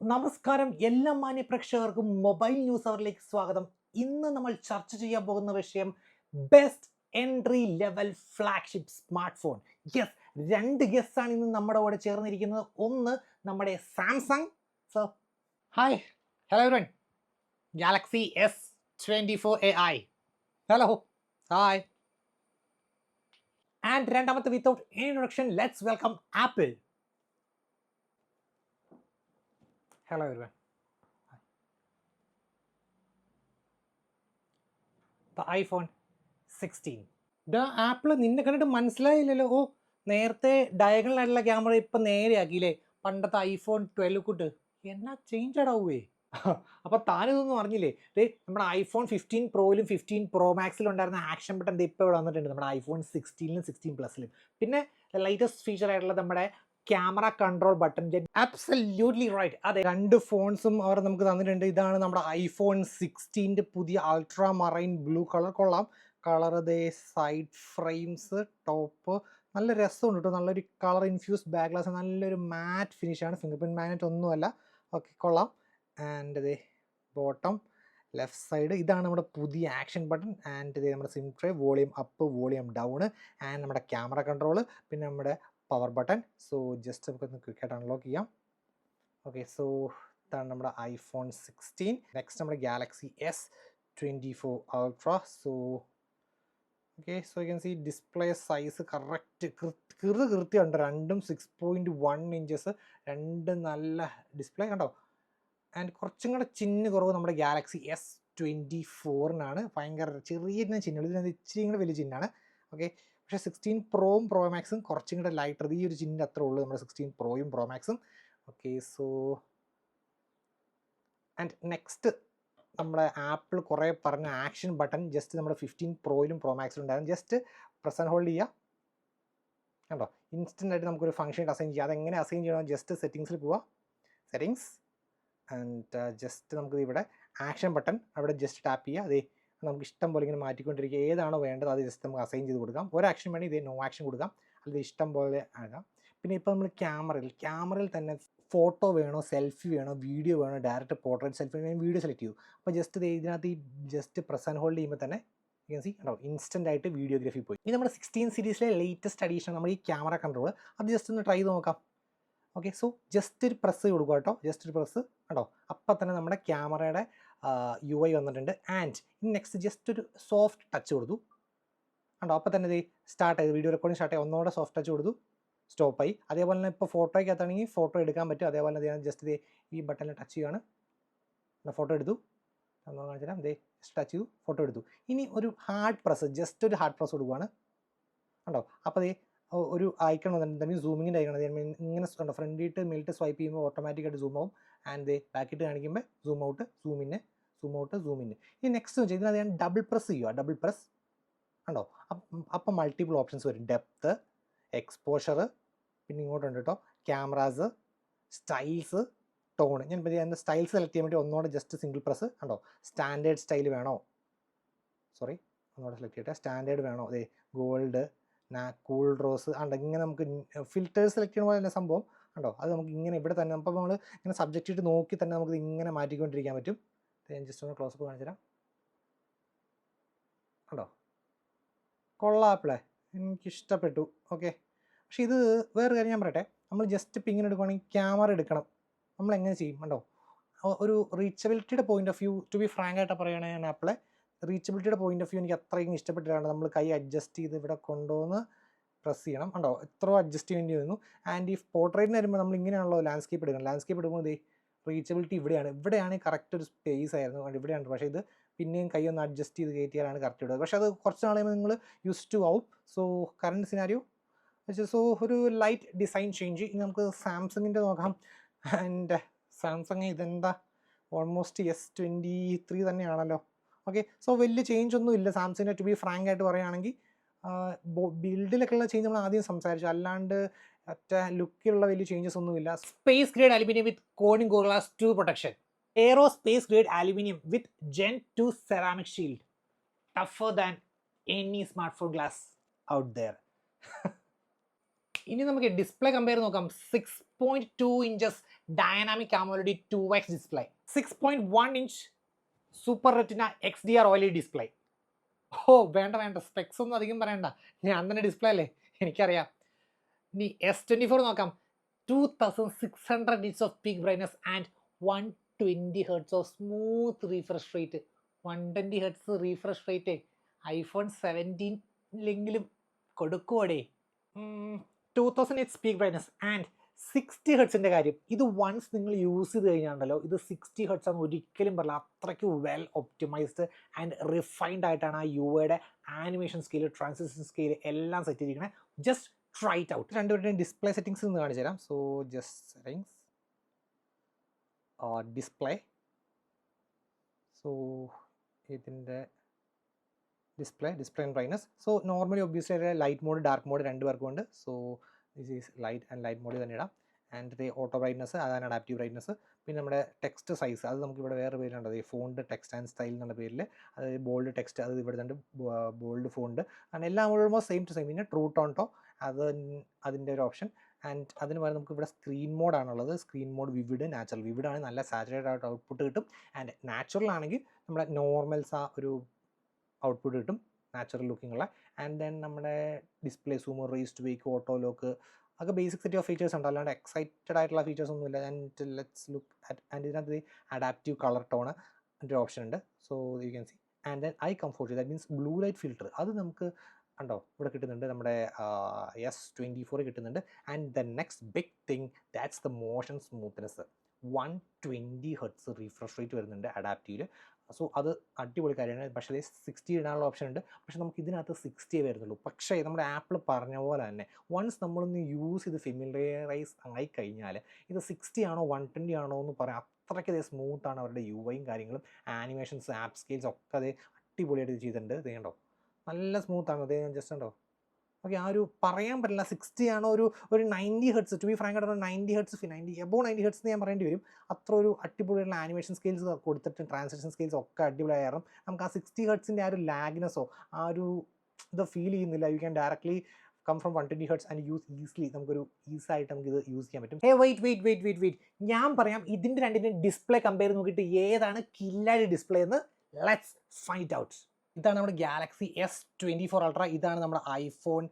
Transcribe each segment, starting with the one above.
നമസ്കാരം എല്ലാ മാന്യ പ്രേക്ഷകർക്കും മൊബൈൽ ന്യൂസ് അവറിലേക്ക് സ്വാഗതം. ഇന്ന് നമ്മൾ ചർച്ച ചെയ്യാൻ പോകുന്ന വിഷയം best entry level flagship smart phone. Yes, രണ്ട് ഗെസ്റ്റ് ആണ് ഇന്ന് നമ്മുടെ കൂടെ ചേർന്നിരിക്കുന്നത്. ഒന്ന് നമ്മുടെ Samsung. So hi, hello everyone, Galaxy S24 AI. Hello, hi. And രണ്ടാമത്തെ without introduction, let's welcome Apple. Hello everyone. The iPhone 16. Apple നിന്നെ കണ്ടിട്ട് മനസ്സിലായില്ലല്ലോ. ഓ, നേരത്തെ ഡയഗണൽ ആയിട്ടുള്ള ക്യാമറ ഇപ്പം നേരെയാക്കിയില്ലേ, പണ്ടത്തെ iPhone 12 കൂട്ട്. എന്നാ ചേഞ്ച് ആടാവേ. അപ്പോൾ താനിതൊന്നും അറിഞ്ഞില്ലേ? നമ്മുടെ iPhone 15 Proയിലും 15 Pro Maxിലും ഉണ്ടായിരുന്ന ആക്ഷൻ ബട്ടൺ ഇപ്പോൾ ഇവിടെ വന്നിട്ടുണ്ട് നമ്മുടെ iPhone 16ലും 16 Plusലും. പിന്നെ ലേറ്റസ്റ്റ് ഫീച്ചർ ആയിട്ടുള്ള നമ്മുടെ camera control button. Absolutely right, അതെ, രണ്ട് ഫോൺസും അവർ നമുക്ക് തന്നിട്ടുണ്ട്. ഇതാണ് നമ്മുടെ iPhone 16ൻ്റെ പുതിയ അൾട്രാ മറൈൻ ബ്ലൂ കളർ. കൊള്ളാം കളർ. അതേ സൈഡ് ഫ്രെയിംസ്, ടോപ്പ് നല്ല രസമുണ്ട് കേട്ടോ. നല്ലൊരു കളർ ഇൻഫ്യൂസ്ഡ് ബാക്ക് ഗ്ലാസ്, നല്ലൊരു മാറ്റ് ഫിനിഷാണ്. ഫിംഗർ പ്രിൻറ്റ് മാഗ്നറ്റ് ഒന്നുമല്ല. ഓക്കെ, കൊള്ളാം. ആൻഡ് അതേ ബോട്ടം ലെഫ്റ്റ് സൈഡ് ഇതാണ് നമ്മുടെ പുതിയ ആക്ഷൻ ബട്ടൺ. ആൻഡ് ഇതേ നമ്മുടെ SIM tray, volume up, volume down, and നമ്മുടെ ക്യാമറ കൺട്രോൾ, പിന്നെ നമ്മുടെ പവർ ബട്ടൺ. സോ ജസ്റ്റ് നമുക്കൊന്ന് ക്വിക്കായിട്ട് അൺലോക്ക് ചെയ്യാം. ഓക്കെ, സോ ഇതാണ് നമ്മുടെ iPhone 16. നെക്സ്റ്റ് നമ്മുടെ Galaxy S24 Ultra. So okay, so you can see display size correct കൃത്യമുണ്ട്. രണ്ടും 6.1 ഇഞ്ചസ്, രണ്ട് നല്ല ഡിസ്പ്ലേ കണ്ടോ. ആൻഡ് കുറച്ചും കൂടെ ചിഹ്ന കുറവ് നമ്മുടെ ഗാലക്സി S24-നാണ്. ഭയങ്കര ചെറിയ ചിഹ്നമുള്ളൂ, ഇതിനകത്ത് ഇച്ചിരി കൂടെ വലിയ ചിഹ്നമാണ്. ഓക്കെ, പക്ഷേ 16 Proയും Pro Maxും കുറച്ചും കൂടെ ലൈറ്റർ. ഈ ഒരു ചിഹ്നം അത്രേ ഉള്ളൂ നമ്മുടെ 16 Proയും Pro Maxും. ഓക്കെ, സോ ആൻഡ് നെക്സ്റ്റ് നമ്മുടെ ആപ്പിൾ കുറേ പറഞ്ഞ ആക്ഷൻ ബട്ടൺ ജസ്റ്റ് നമ്മുടെ 15 Proയിലും Pro Maxിലും ഉണ്ടായിരുന്നു. ജസ്റ്റ് പ്രസ് ആൻഡ് ഹോൾഡ് ചെയ്യുക കണ്ടോ. ഇൻസ്റ്റൻ്റ് ആയിട്ട് നമുക്കൊരു ഫംഗ്ഷൻ അസൈൻ ചെയ്യാം. അതെങ്ങനെ അസൈൻ ചെയ്യണം? ജസ്റ്റ് സെറ്റിങ്സിൽ പോവുക, സെറ്റിങ്സ്, ആൻഡ് ജസ്റ്റ് നമുക്ക് ഇവിടെ ആക്ഷൻ ബട്ടൺ അവിടെ ജസ്റ്റ് ടാപ്പ് ചെയ്യുക. അതേ നമുക്ക് ഇഷ്ടം പോലെ ഇങ്ങനെ മാറ്റിക്കൊണ്ടിരിക്കുക. ഏതാണോ വേണ്ടത് അത് ജസ്റ്റ് നമുക്ക് അസൈൻ ചെയ്ത് കൊടുക്കാം. ഒരു ആക്ഷൻ വേണമെങ്കിൽ ഇതേ നോ ആക്ഷൻ കൊടുക്കാം, അല്ലെങ്കിൽ ഇഷ്ടം പോലെ ആകാം. പിന്നെ ഇപ്പോൾ നമ്മൾ ക്യാമറയിൽ തന്നെ ഫോട്ടോ വേണോ, സെൽഫി വേണോ, വീഡിയോ വേണോ, ഡയറക്റ്റ് പോർട്രേറ്റ് സെൽഫി വേണോ, വീഡിയോ സെലക്ട് ചെയ്തു. അപ്പോൾ ജസ്റ്റ് ഇതിനകത്ത് ഈ ജസ്റ്റ് പ്രസ് ആൻഡ് ഹോൾഡ് ചെയ്യുമ്പോൾ തന്നെ യു ക്യാൻ സീ കണ്ടോ, ഇൻസ്റ്റൻ്റ് ആയിട്ട് വീഡിയോഗ്രാഫി പോയി. ഇത് നമ്മുടെ 16 സീരീസിലെ ലേറ്റസ്റ്റ് അഡീഷൻ നമ്മുടെ ഈ ക്യാമറ കൺട്രോൾ. അത് ജസ്റ്റ് ഒന്ന് ട്രൈ ചെയ്ത് നോക്കാം. ഓക്കെ, സോ ജസ്റ്റ് ഒരു പ്രസ് കൊടുക്കുക കേട്ടോ, ജസ്റ്റ് ഒരു പ്രസ് കേട്ടോ. അപ്പം തന്നെ നമ്മുടെ ക്യാമറയുടെ UI വന്നിട്ടുണ്ട്. ആൻഡ് നെക്സ്റ്റ് ജസ്റ്റ് ഒരു സോഫ്റ്റ് ടച്ച് കൊടുത്തു കണ്ടോ. അപ്പം തന്നെ ഇത് സ്റ്റാർട്ട് ചെയ്തു, വീഡിയോ റെക്കോർഡിംഗ് സ്റ്റാർട്ട് ആയി. ഒന്നുകൂടെ സോഫ്റ്റ് ടച്ച് കൊടുത്തു, സ്റ്റോപ്പായി. അതേപോലെ തന്നെ ഇപ്പോൾ ഫോട്ടോയ്ക്കകത്താണെങ്കിൽ ഫോട്ടോ എടുക്കാൻ പറ്റും. അതേപോലെ തന്നെ ജസ്റ്റ് ഈ ബട്ടണിൽ ടച്ച് ചെയ്യുകയാണ്, ഫോട്ടോ എടുത്തു. കാണിച്ചു തരാം. ജസ്റ്റ് ടച്ച് ചെയ്തു, ഫോട്ടോ എടുത്തു. ഇനി ഒരു ഹാർഡ് പ്രസ്, ജസ്റ്റ് ഒരു ഹാർഡ് പ്രസ് കൊടുക്കുകയാണ് കണ്ടോ. അപ്പോൾ ഒരു ഐക്കൺ വന്നിട്ടുണ്ട്, സൂമിങ്ങിൻ്റെ ഐക്കൺ. ഇങ്ങനെ കണ്ടോ, ഫ്രണ്ടിട്ട് മേലിട്ട് സ്വൈപ്പ് ചെയ്യുമ്പോൾ ഓട്ടോമാറ്റിക്കായിട്ട് സൂം ആവും. ആൻഡ് ബാക്കിട്ട് കാണിക്കുമ്പോൾ zoom out, zoom in, zoom out, zoom in. ഇനി നെക്സ്റ്റ് വെച്ചാൽ ഇതിനകത്ത് ഞാൻ ഡബിൾ പ്രസ് ചെയ്യുക. ഡബിൾ പ്രസ് കണ്ടോ. അപ്പം മൾട്ടിപ്പിൾ ഓപ്ഷൻസ് വരും. ഡെപ്ത്ത്, എക്സ്പോഷർ, പിന്നെ ഇങ്ങോട്ടുണ്ട് കേട്ടോ, ക്യാമറാസ്, സ്റ്റൈൽസ്, ടോൺ. ഞാൻ എൻ്റെ സ്റ്റൈൽസ് സെലക്ട് ചെയ്യാൻ വേണ്ടി ഒന്നുകൂടെ ജസ്റ്റ് സിംഗിൾ പ്രസ് കണ്ടോ. സ്റ്റാൻഡേർഡ് സ്റ്റൈൽ വേണോ, സോറി ഒന്നുകൂടെ സെലക്ട് ചെയ്യട്ടെ. സ്റ്റാൻഡേർഡ് വേണോ, അതെ ഗോൾഡ്, കൂൾ റോസ് ഉണ്ട്. ഇങ്ങനെ നമുക്ക് ഫിൽറ്റേഴ്സ് സെലക്ട് ചെയ്യുന്ന പോലെ തന്നെ സംഭവം കണ്ടോ. അത് നമുക്ക് ഇങ്ങനെ ഇവിടെ തന്നെ അപ്പോൾ നമ്മൾ ഇങ്ങനെ സബ്ജക്റ്റ് ഇട്ട് നോക്കി തന്നെ നമുക്ക് ഇങ്ങനെ മാറ്റിക്കൊണ്ടിരിക്കാൻ പറ്റും. ഞാൻ ജസ്റ്റ് ഒന്ന് ക്ലോസപ്പ് കാണിച്ചു തരാം കണ്ടോ. കൊള്ളാപ്പിളേ, എനിക്കിഷ്ടപ്പെട്ടു. ഓക്കെ, പക്ഷേ ഇത് വേറെ കാര്യം ഞാൻ പറയട്ടെ. നമ്മൾ ജസ്റ്റ് ഇപ്പം ഇങ്ങനെ എടുക്കുകയാണെങ്കിൽ ക്യാമറ എടുക്കണം, നമ്മൾ എങ്ങനെ ചെയ്യും കണ്ടോ. ഒരു റീച്ചബിലിറ്റിയുടെ point of view, to be frank ആയിട്ട് പറയുകയാണെങ്കിൽ ആപ്പിളെ റീച്ചബിലിറ്റിയുടെ പോയിന്റ് ഓഫ് വ്യൂ എനിക്ക് അത്രയും ഇഷ്ടപ്പെട്ടിട്ടാണ്. നമ്മൾ കൈ അഡ്ജസ്റ്റ് ചെയ്ത് ഇവിടെ കൊണ്ടുവന്ന് പ്രസ് ചെയ്യണം കണ്ടോ, എത്ര അഡ്ജസ്റ്റ് ചെയ്യേണ്ടി വരുന്നു. ആൻഡ് ഈ പോർട്രേറ്റിന് വരുമ്പോൾ നമ്മൾ ഇങ്ങനെയാണല്ലോ ലാൻഡ്സ്കേപ്പ് എടുക്കണം. ലാൻഡ്സ്കേപ്പ് എടുക്കുമ്പോൾ റീച്ചബിലിറ്റി ഇവിടെയാണ് കറക്റ്റ് ഒരു സ്പേസ് ആയിരുന്നു, ഇവിടെയാണ്. പക്ഷേ ഇത് പിന്നെയും കൈ ഒന്ന് അഡ്ജസ്റ്റ് ചെയ്ത് കയറ്റിയാലാണ് കറക്റ്റ് ഇടുക. പക്ഷേ അത് കുറച്ച് നാൾ കഴിയുമ്പോൾ നിങ്ങൾ യൂസ് ടു ആവും. സോ കറണ്ട് സിനാരിയോ സോ ഒരു ലൈറ്റ് ഡിസൈൻ ചേഞ്ച്. ഇനി നമുക്ക് സാംസങ്ങിൻ്റെ നോക്കാം. ആൻഡ് സാംസങ് ഇതെന്താ ഓൾമോസ്റ്റ് S23 തന്നെയാണല്ലോ. ഓക്കെ, സോ വലിയ ചേഞ്ച് ഒന്നും ഇല്ല സാംസങ്ങിൻ്റെ. ടു ബി ഫ്രാങ്ക് ആയിട്ട് പറയുകയാണെങ്കിൽ ബിൽഡിലൊക്കെയുള്ള ചേഞ്ച് നമ്മൾ ആദ്യം സംസാരിച്ചു, അല്ലാണ്ട് ഒറ്റ ലുക്കിലുള്ള വലിയ ചേഞ്ചസ് ഒന്നുമില്ല. Space grade aluminium with Corning ഗോഗ്ലാസ് 2 protection. Aerospace grade aluminium with Gen 2 ceramic shield. Tougher than any smartphone glass out there. ഇനി നമുക്ക് ഡിസ്പ്ലേ കമ്പയർ നോക്കാം. 6.2 inches dynamic AMOLED 2x display, 6.1 inch super retina XDR OLED display. Oh വേണ്ട, specs ഒന്നും അധികം പറയണ്ട, ഞാൻ തന്നെ ഡിസ്പ്ലേ അല്ലേ, എനിക്കറിയാം. ഇനി S24 നോക്കാം. 2600 nits of peak brightness and 120 Hz of smooth refresh rate. 120 Hz refresh rate iPhone 17-ലെങ്കിലും കൊടുക്കുവോടെ. 2000 nits peak brightness and 60 ഹെർട്സിൻ്റെ കാര്യം, ഇത് വൺസ് നിങ്ങൾ യൂസ് ചെയ്ത് കഴിഞ്ഞാണ്ടല്ലോ, ഇത് 60 ഹെർട്സ് ആണെന്ന് ഒരിക്കലും പറയില്ല. അത്രയ്ക്ക് വെൽ ഒപ്റ്റിമൈസ്ഡ് ആൻഡ് റിഫൈൻഡ് ആയിട്ടാണ് ആ യുടെ ആനിമേഷൻ സ്കെയിൽ, ട്രാൻസിഷൻ സ്കെയിൽ എല്ലാം സെറ്റ് ചെയ്തിരിക്കണേ. Just try it out. രണ്ടുപേരുടെയും ഡിസ്പ്ലേ സെറ്റിംഗ്സ് ഒന്ന് കാണിച്ചു തരാം. So just settings, display. So ഇതിൻ്റെ display and brightness. So normally obviously light mode, dark mode രണ്ട് പേർക്കും ഉണ്ട്. So this is light mode തന്നെ ഇടാം. ആൻഡ് ദി ഓട്ടോ ബ്രൈറ്റ്നസ്, അതാണ് അഡാപ്റ്റീവ് ബ്രൈറ്റ്നസ്. പിന്നെ നമ്മുടെ ടെക്സ്റ്റ് സൈസ്, അത് നമുക്ക് ഇവിടെ വേറെ പേരുണ്ട്, ഈ ഫോണ്ട് ടെക്സ്റ്റ് ആൻഡ് സ്റ്റൈൽ എന്നുള്ള പേരിൽ. അതായത് ബോൾഡ് ടെക്സ്റ്റ്, അത് ഇവിടെ ഉണ്ട്, ബോൾഡ് ഫോണ്ട്, അങ്ങനെ എല്ലാം ഓൾമോസ്റ്റ് സെയിം ടു സെയിം. പിന്നെ ട്രൂ ടോൺ ടോ, അതിൻ്റെ ഒരു ഓപ്ഷൻ. ആൻഡ് അതിന് പകരം നമുക്ക് ഇവിടെ സ്ക്രീൻ മോഡാണുള്ളത്. Screen mode vivid, natural. Vivid ആണ് നല്ല സാച്ചുറേറ്റഡ് ആയിട്ട് ഔട്ട്പുട്ട് കിട്ടും. ആൻഡ് നാച്ചുറൽ ആണെങ്കിൽ നമ്മുടെ നോർമൽസ് ആ ഒരു ഔട്ട്പുട്ട് കിട്ടും, നാച്ചുറൽ ലുക്കിംഗ് ഉള്ള. ആൻഡ് ദെൻ നമ്മുടെ display zoom, raise to wake, auto lock, ഒക്കെ ബേസിക് സെറ്റ് ഓഫ് ഫീച്ചേഴ്സ് ഉണ്ട്, അല്ലാണ്ട് എക്സൈറ്റഡ് ആയിട്ടുള്ള ഫീച്ചേഴ്സ് ഒന്നുമില്ല. And let's look at, and ഇതിനകത്ത് അഡാപ്റ്റീവ് കളർ ടോൺ ഒരു ഓപ്ഷൻ ഉണ്ട്. So you can see. And then eye comfort, that means blue light filter, അത് നമുക്ക് ഉണ്ടോ ഇവിടെ കിട്ടുന്നുണ്ട്, നമ്മുടെ S24 കിട്ടുന്നുണ്ട്. And the next big thing, that's the motion smoothness. 120 hertz refresh rate വരുന്നുണ്ട് അഡാപ്റ്റീവിൽ. സോ അത് അടിപൊളി കാര്യമാണ്. പക്ഷേ 60 ഇടാനുള്ള ഓപ്ഷൻ ഉണ്ട്, പക്ഷേ നമുക്ക് ഇതിനകത്ത് 60 വരുന്നുള്ളൂ. പക്ഷേ നമ്മുടെ ആപ്പിൾ പറഞ്ഞ പോലെ തന്നെ വൺസ് നമ്മളൊന്ന് യൂസ് ചെയ്ത് ഫെമിലിയറൈസ് ആയി കഴിഞ്ഞാൽ ഇത് 60 ആണോ 120 ആണോ എന്ന് പറയാം. അത്രയ്ക്ക് അതേ സ്മൂത്താണ് അവരുടെ യുഐയും കാര്യങ്ങളും, ആനിമേഷൻസ്, ആപ്പ് സ്കെയിൽസ് ഒക്കെ അതേ അടിപൊളിയായിട്ട് ചെയ്തിട്ടുണ്ട്. ഇത് കണ്ടോ, നല്ല സ്മൂത്താണ്. അതേ ഞാൻ ജസ്റ്റ് ഉണ്ടോ, ഓക്കെ. ആ ഒരു പറയാൻ പറ്റില്ല 60 ആണോ, ഒരു 90 ഹെർട്സ്, ടു ബി ഫ്രാങ്ക് ആയിട്ട് 90 ഹെർട്സ്, 90 ഹെർട്സ് എന്ന് ഞാൻ പറയേണ്ടി വരും. അത്ര ഒരു അടിപൊളിയുള്ള ആനിമേഷൻ സ്കെയിൽസ് കൊടുത്തിട്ട്, ട്രാൻസാക്ഷൻ സ്കെയിൽസ് ഒക്കെ അടിപൊളിയായ കാരണം നമുക്ക് ആ 60 ഹെർട്സിൻ്റെ ആ ഒരു ലാഗ്നെസ്സോ ആ ഒരു ഇത് ഫീൽ ചെയ്യുന്നില്ല. You can directly come from 120 hertz and use easily. നമുക്കൊരു ഈസായിട്ട് നമുക്കിത് യൂസ് ചെയ്യാൻ പറ്റും. വെയിറ്റ്, ഞാൻ പറയാം ഇതിൻ്റെ രണ്ടിൻ്റെ ഡിസ്പ്ലേ കമ്പയർ നോക്കിയിട്ട് ഏതാണ് കില്ലാടി ഡിസ്പ്ലേ എന്ന്. Let's find out. ഇതാണ് നമ്മുടെ ഗാലക്സി S24 അൾട്ര, ഇതാണ് നമ്മുടെ iPhone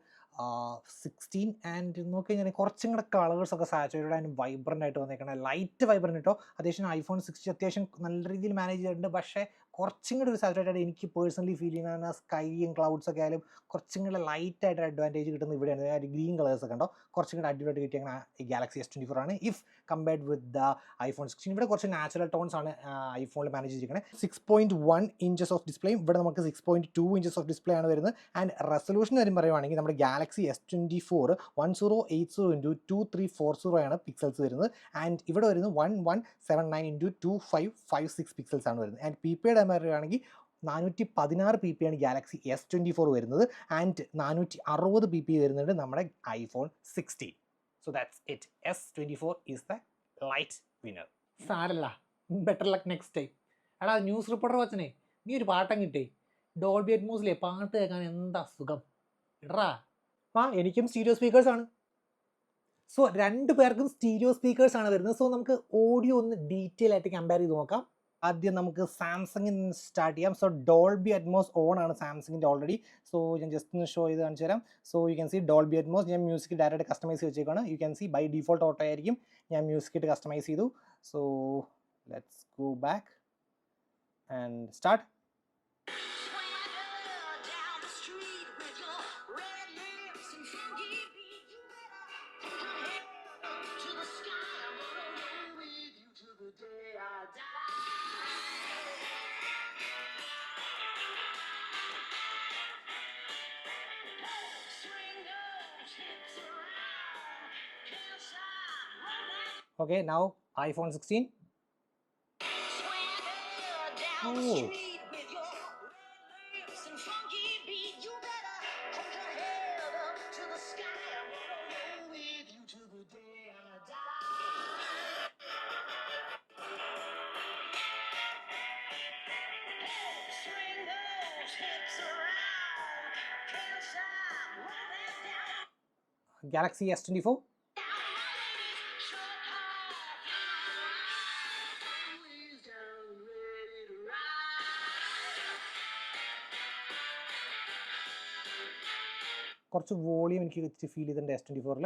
16. ആൻഡ് നോക്കി കഴിഞ്ഞാൽ കുറച്ചും കൂടെ കളേഴ്സൊക്കെ സാച്ചുറേറ്റഡ് ആൻഡ് വൈബ്രൻ്റ് ആയിട്ട് വന്നേക്കണം, ലൈറ്റ് വൈബ്രൻ്റ് കേട്ടോ. അത്യാവശ്യം iPhone 60 അത്യാവശ്യം നല്ല രീതിയിൽ മാനേജ് ചെയ്തിട്ടുണ്ട്. പക്ഷേ കുറച്ചും കൂടെ ഒരു സാച്ചുറേറ്റഡ് എനിക്ക് പേഴ്സണലി ഫീൽ ചെയ്യുന്ന സ്കൈയും ക്ലൗഡ്സ് ഒക്കെ ആയാലും കുറച്ചും കൂടെ ലൈറ്റായിട്ട് അഡ്വാൻറ്റേജ് കിട്ടുന്നത് ഇവിടെയാണ്. ആ ഒരു ഗ്രീൻ കളേഴ്സൊക്കെ ഉണ്ടോ, കുറച്ചും കൂടെ അടിപൊളിയായിട്ട് കിട്ടിയ അങ്ങനെ ഗാലക്സി S24 ആണ് if compared with the iPhone 16. ഇവിടെ കുറച്ച് നാച്ചുറൽ ടോൺസ് ആണ് ഐഫോണിൽ മാനേജ് ചെയ്തിരിക്കുന്നത്. 6.1 ഇഞ്ചസ് ഓഫ് ഡിസ്പ്ലേ, ഇവിടെ നമുക്ക് 6.2 ഇഞ്ചസ് ഓഫ് ഡിസ്പ്ലേ ആണ് വരുന്നത്. ആൻഡ് റെസൊല്യൂഷൻ കാര്യം പറയുവാണെങ്കിൽ നമ്മുടെ ഗാലക്സി S24 1080x2340 ആണ് പിക്സൽസ് വരുന്നത്. ആൻഡ് ഇവിടെ വരുന്നത് 1179x2556 പിക്സൽസ് ആണ് വരുന്നത്. ആൻഡ് PPI പറയുകയാണെങ്കിൽ 416 PPI ആണ് ഗാലക്സി S24 വരുന്നത്. ആൻഡ് 460 PPI വരുന്നുണ്ട് നമ്മുടെ iPhone 16. So that's it. S24 is the light winner. സാരല്ല, ബെറ്റർ ലക്ക് നെക്സ്റ്റ് ടൈം. എടാ ന്യൂസ് റിപ്പോർട്ടർ വച്ചനെ, നീ ഒരു പാട്ടം കിട്ടേ, ഡോൾബി അറ്റ്മോസിലെ പാട്ട് കേൾക്കാൻ എന്താ സുഖം ഇടറാ. എനിക്കും സ്റ്റീരിയോ സ്പീക്കേഴ്സ് ആണ്. സോ രണ്ടു പേർക്കും സ്റ്റീരിയോ സ്പീക്കേഴ്സ് ആണ് വരുന്നത്. സോ നമുക്ക് ഓഡിയോ ഒന്ന് ഡീറ്റെയിൽ ആയിട്ട് കമ്പയർ ചെയ്ത് നോക്കാം. ആദ്യം നമുക്ക് സാംസങ്ങിൽ നിന്ന് സ്റ്റാർട്ട് ചെയ്യാം. സോ ഡോൾബി അറ്റ്മോസ് ഓൺ ആണ് സാംസങ്ങിൻ്റെ ഓൾറെഡി. സോ ഞാൻ ജസ്റ്റ് ഒന്ന് ഷോ ചെയ്ത് കാണിച്ചു തരാം. So you can see Dolby Atmos. ഞാൻ മ്യൂസിക് ഡയറക്റ്റ് കസ്റ്റമൈസ് ചെയ്ത് വെച്ചേക്കാണ്. You can see by default auto ആയിരിക്കും. ഞാൻ മ്യൂസിക് ഇട്ട് കസ്റ്റമൈസ് ചെയ്തു. So let's go back and start. Okay, now iPhone 16. Oh. Galaxy S24. കുറച്ച് വോളിയം എനിക്ക് വെച്ച് ഫീൽ ചെയ്തിട്ടുണ്ട് S24-ൽ.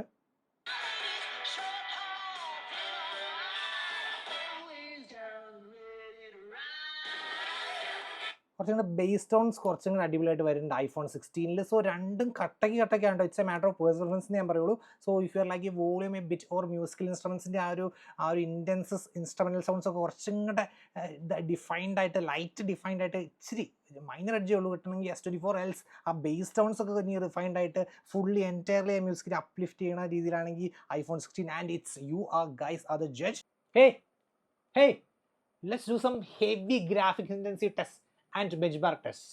കുറച്ചും കൂടെ ബേസ് ടോൺസ് കുറച്ചും കൂടെ അടിപൊളിയായിട്ട് വരുന്നുണ്ട് iPhone 16-ൽ. സോ രണ്ടും കട്ടയ്ക്കാണ്ടോ. It's a matter of personals ഞാൻ പറയുള്ളൂ. So if you are like volume a bit or musical ഇൻസ്ട്രുമെൻസിൻ്റെ ആ ഒരു ഇൻറ്റൻസ് ഇൻസ്ട്രുമെൻ്റൽ സൗണ്ട്സ് ഒക്കെ കുറച്ചും കൂടെ ഡിഫൈൻഡ് ആയിട്ട്, ലൈറ്റ് ഡിഫൈൻഡ് ആയിട്ട്, ഇച്ചിരി മൈനർ എഡ്ജേ ഉള്ളൂ കിട്ടണമെങ്കിൽ S24. എൽസ് ആ ബേസ് ടോൺസ് ഒക്കെ ഇനി റിഫൈൻഡ് ആയിട്ട് ഫുള്ളി എൻറ്റയർലി ആ മ്യൂസിക്കിനെ അപ്ലിഫ്റ്റ് ചെയ്യുന്ന രീതിയിലാണെങ്കിൽ iPhone 16. And it's you are guys are the judge. Hey let's do some heavy graphic intensive test and benchmark test.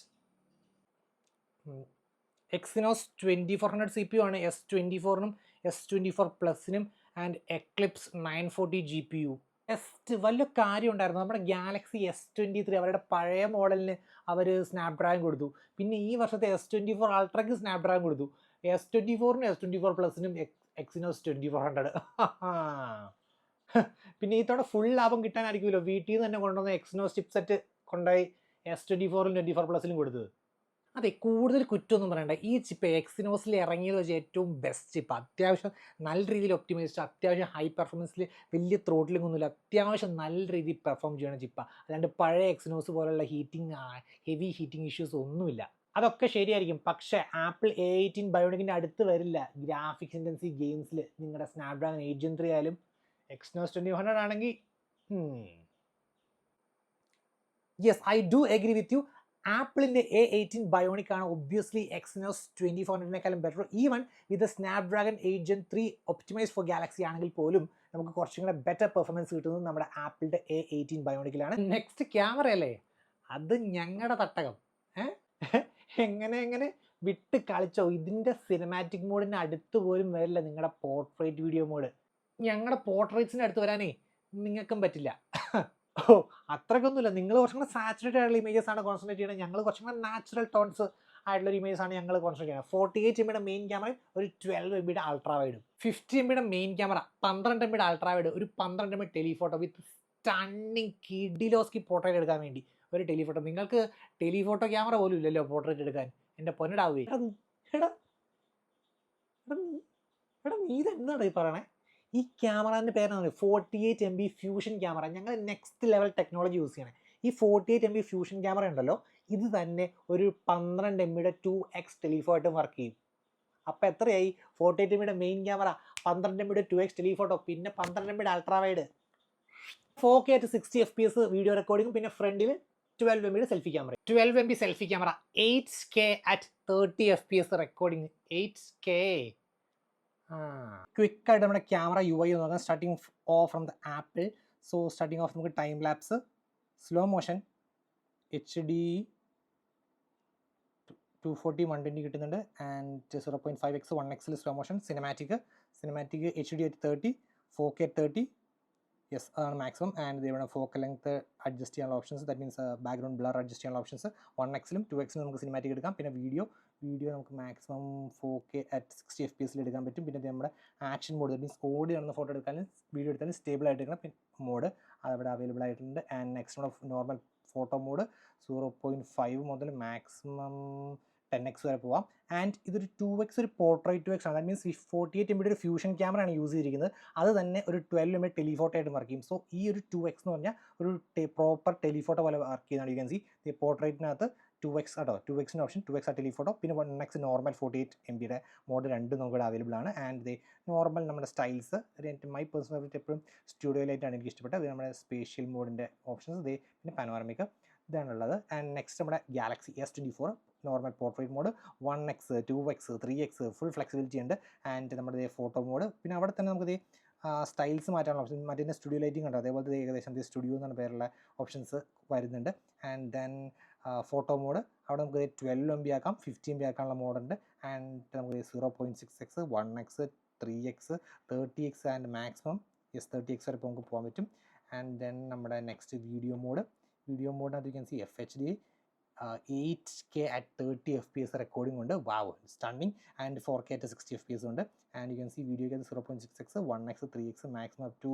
Exynos 2400 CPU ആണ് S24-നും S24 Plus-നും ആൻഡ് Eclipse 940 GPU. വലിയ കാര്യം ഉണ്ടായിരുന്നു. നമ്മുടെ Galaxy S23 അവരുടെ പഴയ മോഡലിന് അവർ സ്നാപ്ഡ്രാഗൺ കൊടുത്തു. പിന്നെ ഈ വർഷത്തെ S24 Ultraക്ക് സ്നാപ്ഡ്രാഗൺ കൊടുത്തു. S24-നും S24 Plus-നും Exynos 2400. പിന്നെ ഈ തവണ ഫുൾ ലാഭം കിട്ടാനായിരിക്കുമല്ലോ വീട്ടിൽ നിന്ന് തന്നെ കൊണ്ടുവന്ന Exynos ചിപ്സെറ്റ് കൊണ്ടുപോയി S24-ലും 24 Plus-ലും കൊടുത്തത്. അതെ, കൂടുതൽ കുറ്റമൊന്നും പറയണ്ട. ഈ ചിപ്പ് Exynos-ൽ ഇറങ്ങിയത് വെച്ച് ഏറ്റവും ബെസ്റ്റ് ചിപ്പ്. അത്യാവശ്യം നല്ല രീതിയിൽ ഒപ്റ്റിമൈസ്ഡ്, അത്യാവശ്യം ഹൈ പെർഫോമൻസിൽ വലിയ ത്രോട്ടിലിംഗ് ഒന്നുമില്ല, അത്യാവശ്യം നല്ല രീതിയിൽ പെർഫോം ചെയ്യുന്ന ചിപ്പാണ്. അല്ലാണ്ട് പഴയ Exynos പോലുള്ള ഹെവി ഹീറ്റിംഗ് ഇഷ്യൂസ് ഒന്നുമില്ല. അതൊക്കെ ശരിയായിരിക്കും, പക്ഷേ ആപ്പിൾ A18 ബയോണിക്കിൻ്റെ അടുത്ത് വരില്ല ഗ്രാഫിക്സ് ഇൻറ്റൻസീവ് ഗെയിംസിൽ. നിങ്ങളുടെ സ്നാപ്ഡ്രാഗൺ 8 Gen 3 ആയാലും Exynos 2400 ആണെങ്കിൽ yes, I do agree with you. ആപ്പിളിൻ്റെ A18 ബയോണിക് ആണ് ഒബ്വിയസ്ലി Exynos 2400-നേക്കാളും better. Even with Snapdragon 8 Gen 3 optimise for Galaxy ആണെങ്കിൽ പോലും നമുക്ക് കുറച്ചും കൂടെ ബെറ്റർ പെർഫോമൻസ് കിട്ടുന്നത് നമ്മുടെ ആപ്പിളിൻ്റെ A18 ബയോണിക്കിലാണ്. നെക്സ്റ്റ് ക്യാമറ അല്ലേ, അത് ഞങ്ങളുടെ തട്ടകം. എങ്ങനെ വിട്ട് കളിച്ചോ. ഇതിൻ്റെ സിനിമാറ്റിക് മോഡിന് അടുത്ത് പോലും വരില്ല നിങ്ങളുടെ പോർട്രേറ്റ് വീഡിയോ മോഡ്. ഞങ്ങളുടെ പോർട്രേറ്റ്സിൻ്റെ അടുത്ത് വരാനേ നിങ്ങൾക്കും പറ്റില്ല. അത്രയ്ക്കൊന്നുമില്ല. നിങ്ങൾ കുറച്ചും കൂടെ സാച്ചുറേറ്റഡ് ആയിട്ടുള്ള ഇമേജസ് ആണ് കോൺസെൻട്രേറ്റ് ചെയ്യുന്നത്. ഞങ്ങൾ കുറച്ചും കൂടെ നാച്ചുറൽ ടോൺസ് ആയിട്ടുള്ള ഇമേജസ് ആണ് ഞങ്ങൾ കോൺസെൻട്രേറ്റ് ചെയ്യുന്നത്. 48 MB മെയിൻ ക്യാമറയും ഒരു 12 MB അൾട്രാ വൈഡും. 50 MB main camera, 12 MB ultra wide, ഒരു 12 MB ടെലിഫോട്ടോ വിത്ത് സ്റ്റണ്ണിങ് കിഡിലോസ്കി പോർട്രേറ്റ് എടുക്കാൻ വേണ്ടി ഒരു ടെലിഫോട്ടോ. നിങ്ങൾക്ക് ടെലിഫോട്ടോ ക്യാമറ പോലും ഇല്ലല്ലോ പോർട്രേറ്റ് എടുക്കാൻ. എൻ്റെ പൊന്നിടാവേ. നീ ഇതെന്താണ് ഈ പറയണേ? ഈ ക്യാമറേൻ്റെ പേരാണ് 48 MB ഫ്യൂഷൻ ക്യാമറ. ഞങ്ങൾ നെക്സ്റ്റ് ലെവൽ ടെക്നോളജി യൂസ് ചെയ്യണേ. ഈ 48 MB ഫ്യൂഷൻ ക്യാമറ ഉണ്ടല്ലോ, ഇത് തന്നെ ഒരു 12 MB 2x ടെലിഫോട്ടോ വർക്ക് ചെയ്യും. അപ്പോൾ എത്രയായി? 48 MB main camera, 12 MB 2x telephoto, പിന്നെ 12 MB ultra wide, 4K at 60 FPS video recording, പിന്നെ ഫ്രണ്ടിൽ 12 MB selfie camera. 12 MB selfie camera, 8K at 30 FPS recording. 8K. ക്വിക്കായിട്ട് നമ്മുടെ ക്യാമറ UI നോക്കാം. Starting off from the Apple. So starting off നമുക്ക് time lapse, slow motion, HD 240 120 കിട്ടുന്നുണ്ട്, and 0.5x 1x slow motion. Cinematic HD at 30, 4K at 30. Yes, അതാണ് maximum. And ഇവിടെ focal length adjust ചെയ്യാനുള്ള options, that means background blur adjust ചെയ്യാനുള്ള options. 1x-ലും 2x-ലും നമുക്ക് cinematic എടുക്കാം. പിന്നെ video നമുക്ക് മാക്സിമം 4K at 60 FPS എടുക്കാൻ പറ്റും. പിന്നെ നമ്മുടെ ആക്ഷൻ മോഡ്, ദാറ്റ് മീൻസ് ഓടി നടന്ന ഫോട്ടോ എടുക്കാനും വീഡിയോ എടുത്താലും സ്റ്റേബിൾ ആയിട്ട് എടുക്കണം മോഡ് അതവിടെ അവൈലബിൾ ആയിട്ടുണ്ട്. ആൻഡ് നെക്സ്റ്റ് നമ്മുടെ നോർമൽ ഫോട്ടോ മോഡ് 0.5 മുതൽ മാക്സിമം 10x വരെ പോവാം. ആൻഡ് ഇതൊരു 2x, ഒരു പോർട്രേറ്റ് 2x ആണ്. ദാറ്റ് മീൻസ് 48 MB ഒരു ഫ്യൂഷൻ ക്യാമറയാണ് യൂസ് ചെയ്തിരിക്കുന്നത്. അത് തന്നെ ഒരു 12 MB ടെലിഫോട്ടോ ആയിട്ട് വർക്ക് ചെയ്യും. സോ ഈ ഒരു 2x എന്ന് പറഞ്ഞാൽ ഒരു പ്രോപ്പർ ടെലിഫോട്ടോ പോലെ വർക്ക് ചെയ്യുന്നതാണ്. യു ക്യാൻ സി ഈ പോർട്രേറ്റിനകത്ത് 2x കേട്ടോ, 2x-ൻ്റെ ഓപ്ഷൻ, 2x ആ ടെലിഫോട്ടോ, പിന്നെ 1x നോർമൽ 48 MB മോഡ് രണ്ടും നമുക്കിവിടെ അവൈലബിൾ ആണ്. ആൻഡ് നോർമൽ നമ്മുടെ സ്റ്റൈൽസ്, മൈ പേഴ്സണൽ ഫേവറേറ്റ് എപ്പോഴും സ്റ്റുഡിയോ ലൈറ്റാണ് എനിക്ക് ഇഷ്ടപ്പെട്ടത്. അത് നമ്മുടെ സ്പേഷ്യൽ മോഡിൻ്റെ ഓപ്ഷൻസ്, പിന്നെ പാനോറമിക്, ഇതാണുള്ളത്. ആൻഡ് നെക്സ്റ്റ് നമ്മുടെ Galaxy S24 normal portrait mode, 1x 2x 3x full flexibility ഉണ്ട്. ആൻഡ് നമ്മുടെ ഫോട്ടോ മോഡ്, പിന്നെ അവിടെ തന്നെ നമുക്ക് സ്റ്റൈൽസ് മാറ്റാനുള്ള ഓപ്ഷൻ, മറ്റേ സ്റ്റുഡിയോ ലൈറ്റിംഗ് ഉണ്ട്, അതേപോലത്തെ ഏകദേശം സ്റ്റുഡിയോ എന്നാണ് പേരുള്ള ഓപ്ഷൻസ് വരുന്നുണ്ട്. ആൻഡ് ദെൻ ഫോട്ടോ മോഡ് അവിടെ നമുക്ക് 12 MB ആക്കാം, 50 MB ആക്കാനുള്ള മോഡുണ്ട്. ആൻഡ് നമുക്ക് 0.6x 1x 3x 30x and maximum 30x വരെ ഇപ്പോൾ നമുക്ക് പോകാൻ പറ്റും. ആൻഡ് ദെൻ നമ്മുടെ നെക്സ്റ്റ് വീഡിയോ മോഡിനകത്ത് you can see FHD 8K at 30 FPS recording ഉണ്ട്. വാവ്, stunning. And 4K at 60 FPS ഉണ്ട്. And you can see വീഡിയോയ്ക്ക് അത് 0.6x 1x 3x maximum up to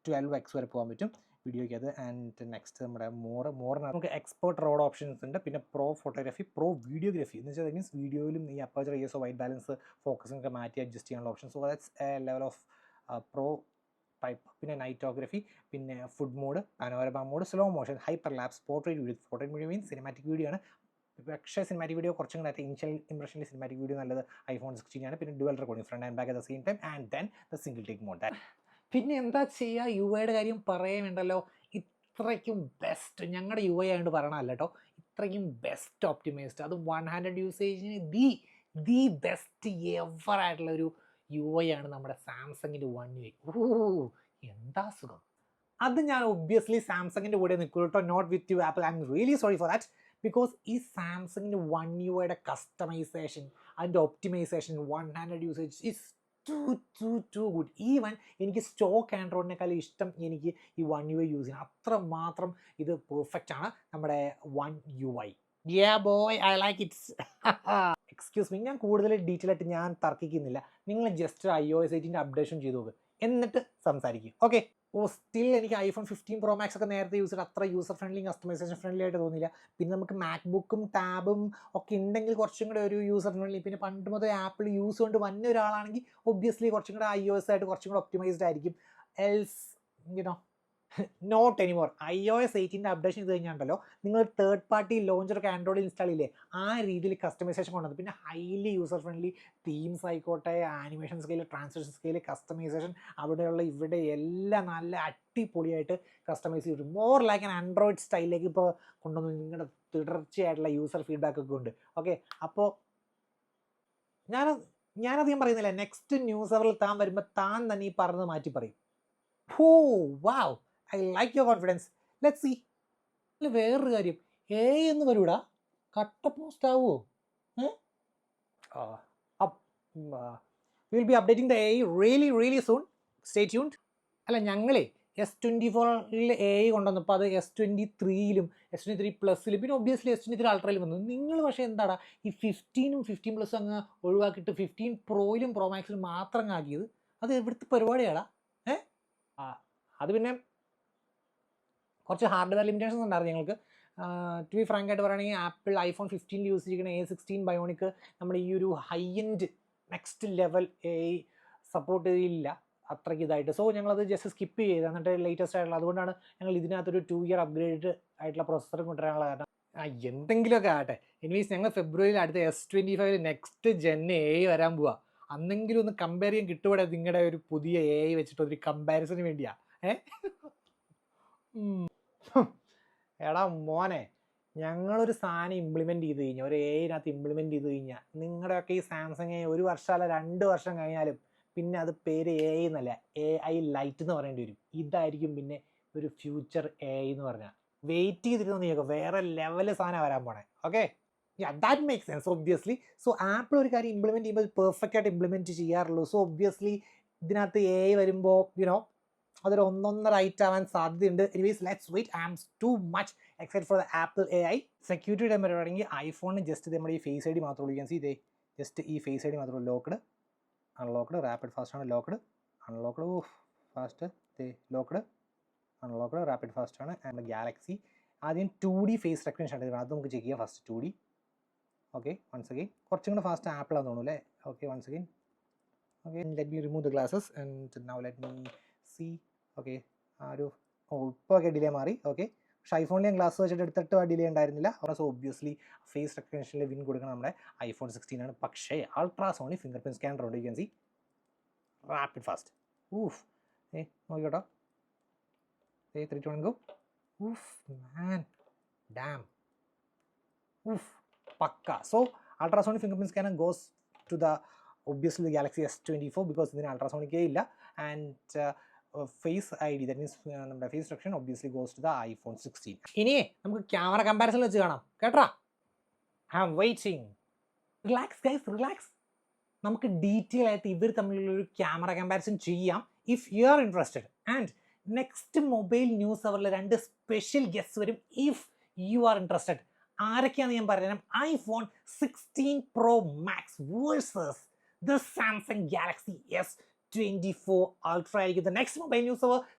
12x വരെ പോകാൻ പറ്റും വീഡിയോയ്ക്ക് അത്. ആൻഡ് നെക്സ്റ്റ് നമ്മുടെ മോറിന് നമുക്ക് എക്സ്പേർട്ട് റോഡ് ഓപ്ഷൻസ് ഉണ്ട്. പിന്നെ പ്രോ ഫോട്ടോഗ്രാഫി, പ്രോ വീഡിയോഗ്രാഫി എന്ന് വെച്ചാൽ മീൻസ് വീഡിയോയിലും ഈ അപ്പർച്ചർ ISO വൈറ്റ് ബാലൻസ് ഫോക്കസിനൊക്കെ മാറ്റി അഡ്ജസ്റ്റ് ചെയ്യാനുള്ള option. So that's a level of pro type. പിന്നെ നൈറ്റോഗ്രഫി, പിന്നെ food mode, panorama mode, slow motion, hyper lapse, portrait video. Portrait video means cinematic video ആണ്. പക്ഷേ സിനിമാറ്റിക് വീഡിയോ കുറച്ചും കൂടെ initial ഇംപ്രഷനിൽ സിനിമാറ്റിക് വീഡിയോ നല്ലത് iPhone 16 ആണ്. പിന്നെ dual recording, front and back at the same time. And then the single take mode. പിന്നെ എന്താ ചെയ്യുക, UI കാര്യം പറയുന്നുണ്ടല്ലോ. ഇത്രയ്ക്കും ബെസ്റ്റ്, ഞങ്ങളുടെ UI ആയതുകൊണ്ട് പറയണമല്ല കേട്ടോ, ഇത്രയ്ക്കും ബെസ്റ്റ് ഒപ്റ്റിമൈസ്ഡ്. അത് 100 യൂസേജിന് ദി ബെസ്റ്റ് എവർ ആയിട്ടുള്ള ഒരു UI ആണ് നമ്മുടെ സാംസങ്ങിൻ്റെ One UI. എന്താ സുഖം. അത് ഞാൻ ഒബ്വിയസ്ലി സാംസങ്ങിൻ്റെ കൂടെ നിൽക്കുള്ളൂ കേട്ടോ, not with you Apple. I am really sorry for that. Because ഈ സാംസങ്ങിൻ്റെ One UI കസ്റ്റമൈസേഷൻ, അതിൻ്റെ optimisation, 100 usage is too good. Even എനിക്ക് സ്റ്റോക്ക് ആൻഡ്രോയിഡിനേക്കാളും ഇഷ്ടം എനിക്ക് ഈ One UI യൂസ് ചെയ്യാൻ. അത്രമാത്രം ഇത് പെർഫെക്റ്റ് ആണ് നമ്മുടെ One UI. Yeah boy, I like it. Excuse me, ഞാൻ കൂടുതൽ ഡീറ്റെയിൽ ആയിട്ട് ഞാൻ തർക്കിക്കുന്നില്ല. നിങ്ങൾ ജസ്റ്റ് iOS 18 അപ്ഡേഷൻ ചെയ്ത് നോക്ക്, എന്നിട്ട് സംസാരിക്കും. ഓക്കെ. സ്റ്റിൽ എനിക്ക് iPhone 15 Pro Max ഒക്കെ നേരത്തെ യൂസ് ചെയ്ത് അത്ര യൂസർ ഫ്രണ്ട്ലി, കസ്റ്റമൈസേഷൻ ഫ്രണ്ട്ലി ആയിട്ട് തോന്നിയില്ല. പിന്നെ നമുക്ക് മാക്ബുക്കും ടാബും ഒക്കെ ഉണ്ടെങ്കിൽ കുറച്ചും കൂടെ ഒരു യൂസർ ഫ്രണ്ട്ലി. പിന്നെ പണ്ട് മുതൽ ആപ്പിൾ യൂസ് കൊണ്ട് വന്ന ഒരാളാണെങ്കിൽ ഒബ്വിയസ്ലി കുറച്ചും കൂടെ iOS ആയിട്ട് കുറച്ചും കൂടെ ഒപ്റ്റിമൈസ്ഡ് ആയിരിക്കും. Else you know not anymore. iOS 18 updation ചെയ്ത് കഴിഞ്ഞാണ്ടല്ലോ, നിങ്ങൾ തേർഡ് പാർട്ടി ലോഞ്ചറൊക്കെ ആൻഡ്രോയിഡ് ഇൻസ്റ്റാൾ ചെയ്യില്ലേ, ആ രീതിയിൽ കസ്റ്റമൈസേഷൻ കൊണ്ടുവന്നത്. പിന്നെ ഹൈലി യൂസർ ഫ്രണ്ട്ലി തീംസ് ആയിക്കോട്ടെ, animation scale, translation scale, customisation, അവിടെയുള്ള ഇവിടെ എല്ലാം നല്ല അടിപൊളിയായിട്ട് കസ്റ്റമൈസ് ചെയ്തിട്ട് മോർ ലൈക്ക് ആൻ ആൻഡ്രോയിഡ് സ്റ്റൈലിലേക്ക് ഇപ്പോൾ കൊണ്ടുവന്നു. നിങ്ങളുടെ തുടർച്ചയായിട്ടുള്ള യൂസർ ഫീഡ്ബാക്ക് ഒക്കെ ഉണ്ട്. ഓക്കെ, അപ്പോൾ ഞാനധികം പറയുന്നില്ല. നെക്സ്റ്റ് ന്യൂസ് അവറിൽ താൻ വരുമ്പോൾ താൻ തന്നെ ഈ പറഞ്ഞത് മാറ്റി പറയും. വാവ്, I like your confidence. Let's see. വേറൊരു കാര്യം, AI എന്ന് വരൂടാ, കട്ട പോസ്റ്റ് ആവുമോ? Will be updating the AI really soon. Stay tuned. അല്ല, ഞങ്ങളെ S24 AI കൊണ്ടുവന്നപ്പോൾ അത് S23ലും S23 പ്ലസിലും പിന്നെ ഒബ്വിയസ്ലി S23 അൾട്രയിലും വന്നു. നിങ്ങൾ പക്ഷേ എന്താടാ ഈ 15ഉം 15+ അങ്ങ് ഒഴിവാക്കിയിട്ട് 15 പ്രോയിലും Pro Maxലും മാത്രം ആക്കിയത്? അത് എവിടുത്തെ പരിപാടിയാടാ? അത് പിന്നെ കുറച്ച് ഹാർഡ്വെയർ ലിമിറ്റേഷൻസ് ഉണ്ടായിരുന്നു ഞങ്ങൾക്ക്. ടു ബി ഫ്രാങ്ക് ആയിട്ട് പറയുകയാണെങ്കിൽ ആപ്പിൾ iPhone 15 യൂസ് ചെയ്തിരിക്കുന്ന A16 Bionic നമ്മുടെ ഈ ഒരു high end next level AI support ചെയ്തില്ല അത്രയ്ക്ക് ഇതായിട്ട്. സോ ഞങ്ങളത് ജസ്റ്റ് സ്കിപ്പ് ചെയ്ത്, എന്നിട്ട് ലേറ്റസ്റ്റ് ആയിട്ടുള്ള, അതുകൊണ്ടാണ് ഞങ്ങൾ ഇതിനകത്തൊരു 2 ഇയർ അപ്ഗ്രേഡ് ആയിട്ടുള്ള പ്രൊസസ്സർ കൊണ്ടുവരാനുള്ള കാരണം. എന്തെങ്കിലുമൊക്കെ ആകട്ടെ. എനിവേസ്, ഞങ്ങൾ ഫെബ്രുവരിയിൽ അടുത്ത S25 നെക്സ്റ്റ് ജെൻ AI വരാൻ പോവാ. അന്നെങ്കിലും ഒന്ന് കമ്പയർ ചെയ്യാൻ കിട്ടുകൂടെ നിങ്ങളുടെ ഒരു പുതിയ AI വെച്ചിട്ട് ഒരു കമ്പാരിസന് വേണ്ടിയാ? എടാ മോനെ, ഞങ്ങളൊരു സാധനം ഇംപ്ലിമെൻറ്റ് ചെയ്ത് കഴിഞ്ഞാൽ, ഒരു AI ഇംപ്ലിമെൻറ്റ് ചെയ്ത് കഴിഞ്ഞാൽ, നിങ്ങളുടെയൊക്കെ ഈ സാംസങ് 1 വർഷം അല്ല 2 വർഷം കഴിഞ്ഞാലും പിന്നെ അത് പേര് AI എന്നല്ല, AI ലൈറ്റ് എന്ന് പറയേണ്ടി വരും. ഇതായിരിക്കും പിന്നെ ഒരു ഫ്യൂച്ചർ AI എന്ന് പറഞ്ഞാൽ. വെയിറ്റ് ചെയ്തിരുന്നു നീയൊക്കെ, വേറെ ലെവൽ സാധനം വരാൻ പോണേ. Okay, that make sense obviously. So apple ഒരു കാര്യം ഇംപ്ലിമെൻറ്റ് ചെയ്യുമ്പോൾ പെർഫെക്റ്റ് ആയിട്ട് ഇംപ്ലിമെൻറ്റ് ചെയ്യാറുള്ളൂ. സോ ഒബ്വിയസ്ലി ഇതിനകത്ത് AI വരുമ്പോൾ അതൊരു 1.5 റൈറ്റ് ആവാൻ സാധ്യതയുണ്ട്. Anyways, let's wait. I am too much excited for the Apple AI. Security time പറയുകയാണെങ്കിൽ ഐഫോണിന് ജസ്റ്റ് നമ്മുടെ ഈ ഫേസ് ID മാത്രമേ ഉള്ളൂ. യു ക്യാൻ സീ ജസ്റ്റ് ഈ ഫേസ് ID മാത്രമേ ഉള്ളൂ. ലോക്ക്ഡ്, അൺലോക്ക്ഡ്, റാപ്പിഡ് ഫാസ്റ്റ് ആണ്. Locked, unlocked, fast, locked, unlocked, rapid fast ആണ്. നമ്മുടെ ഗാലക്സി ആദ്യം 2D ഫേസ് റെക്കഗ്നിഷൻ ആണ്, അത് നമുക്ക് ചെക്ക് ചെയ്യാം. First 2D. Okay, once again കുറച്ചും കൂടെ ഫാസ്റ്റ് ആപ്പിളാന്ന് തോന്നുന്നു അല്ലേ? Okay, once again. Okay, let me remove the glasses and now let me see. Okay, ഇപ്പോൾ ഒക്കെ ഡിലേ മാറി. ഓക്കെ, പക്ഷേ ഐഫോണിൽ ഞാൻ ഗ്ലാസ് വെച്ചിട്ട് എടുത്തിട്ട് ആ ഡിലേ ഉണ്ടായിരുന്നില്ല. സോ ഒബ്വിയസ്ലി ഫേസ് റെക്കഗ്നിഷനിൽ വിൻ കൊടുക്കണം നമ്മുടെ iPhone 16 ആണ്. പക്ഷേ അൾട്രാസോണിക് ഫിംഗർ പ്രിൻറ്റ് സ്കാനർ ഉണ്ട്. You can see rapid fast. നോക്കിക്കോട്ടോ. 3, 2, 1 go. Man, damn. പക്ക. So ultrasonic fingerprint scanner goes to the obviously the Galaxy S24 because ഇതിന് അൾട്രാസോണിക് ഇല്ല. And face ID, that means നമ്മുടെ face recognition obviously goes to the iPhone 16. ഇനിയേ നമുക്ക് camera comparison വെച്ച് കാണാം കേട്ടാ. I am waiting. Relax guys, relax. നമുക്ക് ഡീറ്റെയിൽ ആയിട്ട് ഇവർ തമ്മിലുള്ളൊരു ക്യാമറ കമ്പാരിസൺ ചെയ്യാം if you are interested. And next mobile news അവറിൽ 2 സ്പെഷ്യൽ ഗെസ്റ്റ് വരും ഇഫ് യു ആർ ഇൻട്രസ്റ്റഡ്. ആരൊക്കെയാണെന്ന് ഞാൻ പറഞ്ഞുതരാം. IPhone 16 Pro Max versus the Samsung Galaxy S24 Ultra ആയിരിക്കും. The next mobile news.